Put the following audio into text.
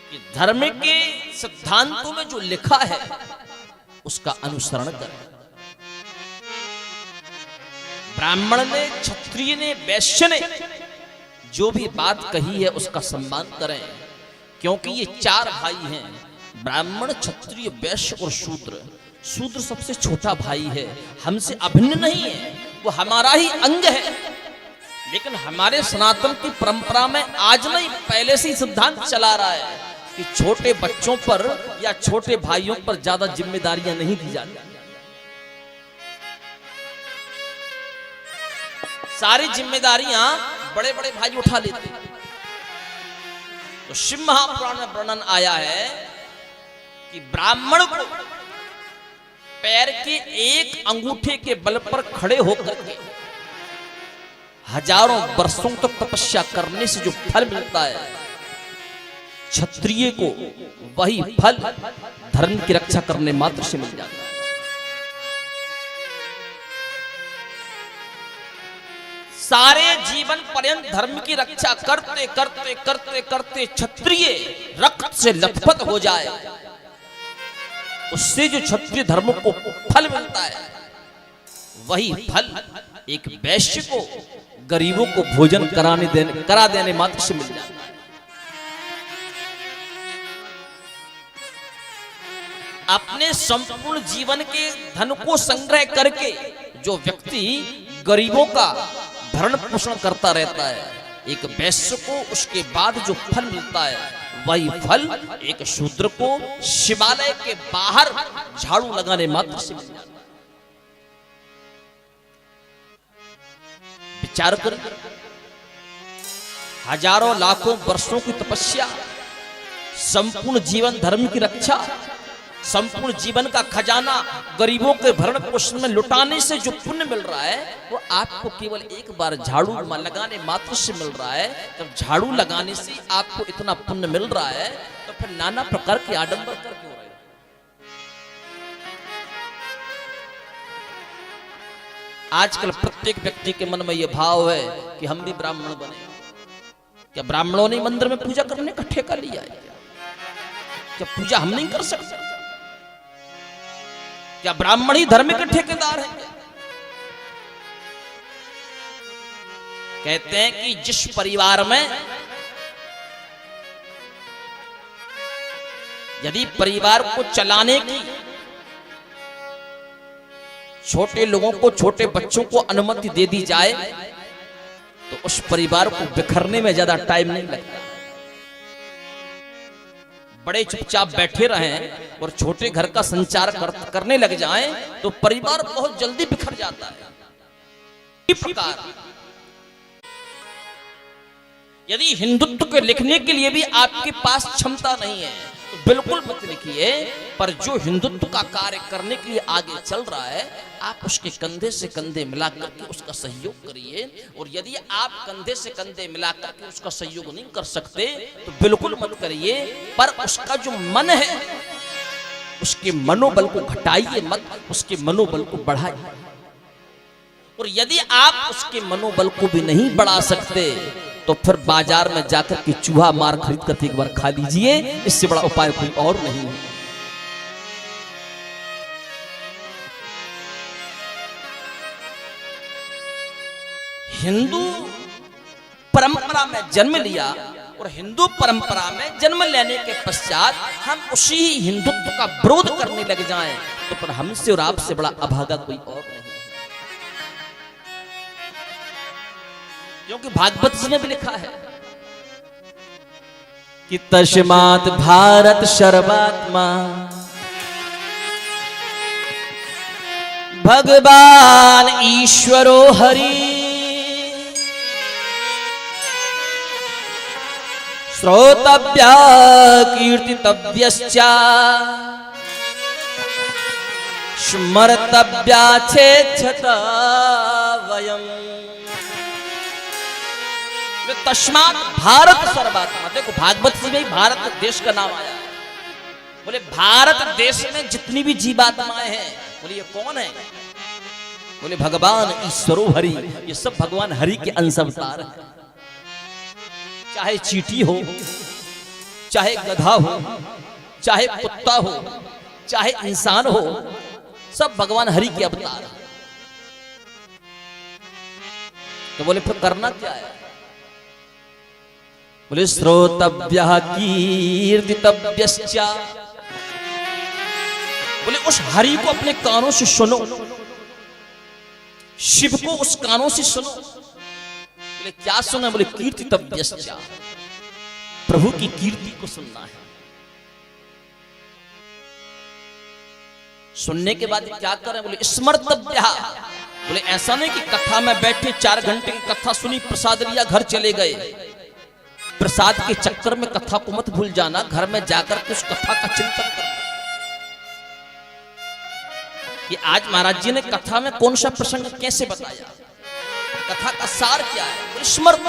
कि धर्म के सिद्धांतों में जो लिखा है उसका अनुसरण करें। ब्राह्मण ने, क्षत्रिय ने, वैश्य ने जो भी बात कही है उसका सम्मान करें, क्योंकि ये चार भाई हैं, ब्राह्मण, क्षत्रिय, वैश्य और शूद्र। शूद्र सबसे छोटा भाई है, हमसे अभिन्न नहीं है, वो हमारा ही अंग है। लेकिन हमारे सनातन की परंपरा में आज नहीं, पहले से ही सिद्धांत चला रहा है कि छोटे बच्चों पर या छोटे भाइयों पर ज्यादा जिम्मेदारियां नहीं दी जाती। सारी जिम्मेदारियां बड़े बड़े भाई उठा लेते हैं। तो शिव महापुराण में वर्णन आया है कि ब्राह्मण को पैर के एक अंगूठे के बल पर खड़े होकर के हजारों वर्षों तक तपस्या करने से जो फल मिलता है, क्षत्रिय को वही फल धर्म की रक्षा करने मात्र से मिल जाता है। सारे जीवन पर्यंत धर्म की रक्षा करते करते करते करते क्षत्रिय रक्त से लथपथ हो जाए, उससे जो क्षत्रिय धर्म को फल मिलता है, वही फल एक वैश्य को, गरीबों को भोजन करा देने मात्र से मिल जाता है। अपने संपूर्ण जीवन के धन को संग्रह करके जो व्यक्ति गरीबों का भरण पोषण करता रहता है, एक वैश्य को उसके बाद जो फल मिलता है, वही फल एक शूद्र को शिवालय के बाहर झाड़ू लगाने मात्र से मिल जाता है। विचार कर, हजारों लाखों वर्षों की तपस्या, संपूर्ण जीवन धर्म की रक्षा, संपूर्ण जीवन का खजाना गरीबों के भरण पोषण में लुटाने से जो पुण्य मिल रहा है, वो आपको केवल एक बार झाड़ू लगाने मात्र से मिल रहा है। जब झाड़ू लगाने से आपको इतना पुण्य मिल रहा है, तो फिर नाना प्रकार के आडंबर कर क्यों रहे हो? आजकल प्रत्येक व्यक्ति के मन में यह भाव है कि हम भी ब्राह्मण बने। क्या ब्राह्मणों ने मंदिर में पूजा करने का ठेका लिया है? क्या पूजा हम नहीं कर सकते? क्या ब्राह्मण ही धर्म के ठेकेदार हैं? कहते हैं कि जिस परिवार में यदि परिवार को चलाने की, छोटे लोगों को, छोटे बच्चों को अनुमति दे दी जाए, तो उस परिवार को बिखरने में ज्यादा टाइम नहीं लगता। बड़े चुपचाप बैठे रहें और छोटे घर का संचार करने लग जाएं, तो परिवार बहुत जल्दी बिखर जाता है। इस प्रकार यदि हिंदुत्व को लिखने के लिए भी आपके पास क्षमता नहीं है, तो बिल्कुल मत लिखिए। पर जो हिंदुत्व का कार्य करने के लिए आगे चल रहा है, आप उसके कंधे से कंधे मिलाकर के उसका सहयोग करिए। और यदि आप कंधे से कंधे मिलाकर के उसका सहयोग नहीं कर सकते, तो बिल्कुल मत करिए। पर उसका जो मन है, उसके मनोबल को घटाइए मत, उसके मनोबल को बढ़ाइए। और यदि आप उसके मनोबल को भी नहीं बढ़ा सकते, तो फिर बाजार में जाकर के चूहा मार खरीद करके एक बार खा लीजिए। इससे बड़ा उपाय कोई और नहीं है। हिंदू परंपरा में जन्म लिया और हिंदू परंपरा में जन्म लेने के पश्चात हम उसी हिंदुत्व का विरोध करने लग जाएं, तो फिर हमसे और आपसे बड़ा अभागा कोई और नहीं। क्योंकि भागवत जी ने भी लिखा है कि तस्मात् भारत सर्वात्मा भगवान ईश्वरो हरि श्रोतव्या कीर्तितव्यश्च स्मर्तव्या चेच्छता वयम्। तस्मात् भारत सर्वात्मा, देखो भागवत जी में भारत देश का नाम आया। बोले भारत देश में जितनी भी जीवात्माएं हैं, बोले ये कौन है? बोले भगवान ईश्वरो हरि, ये सब भगवान हरि के अंश अवतार है। चाहे चींटी हो, चाहे गधा हो, चाहे कुत्ता हो, चाहे इंसान हो, सब भगवान हरि के अवतार है। तो बोले फिर करना क्या है? बोले श्रोतव्यः कीर्तितव्यश्च, बोले उस हरि को अपने कानों से सुनो, शिव को उस कानों से सुनो। बोले क्या सुना? बोले कीर्तितव्यश्च, प्रभु की कीर्ति को सुनना है। सुनने के बाद क्या करें? बोले स्मर्तव्यः, बोले ऐसा नहीं कि कथा में बैठे 4 घंटे की कथा सुनी, प्रसाद लिया, घर चले गए। प्रसाद के चक्कर में कथा को मत भूल जाना, घर में जाकर के उस कथा का चिंतन करना कि आज महाराज जी ने कथा में कौन सा प्रसंग कैसे बताया, कथा का सार क्या है। स्मरण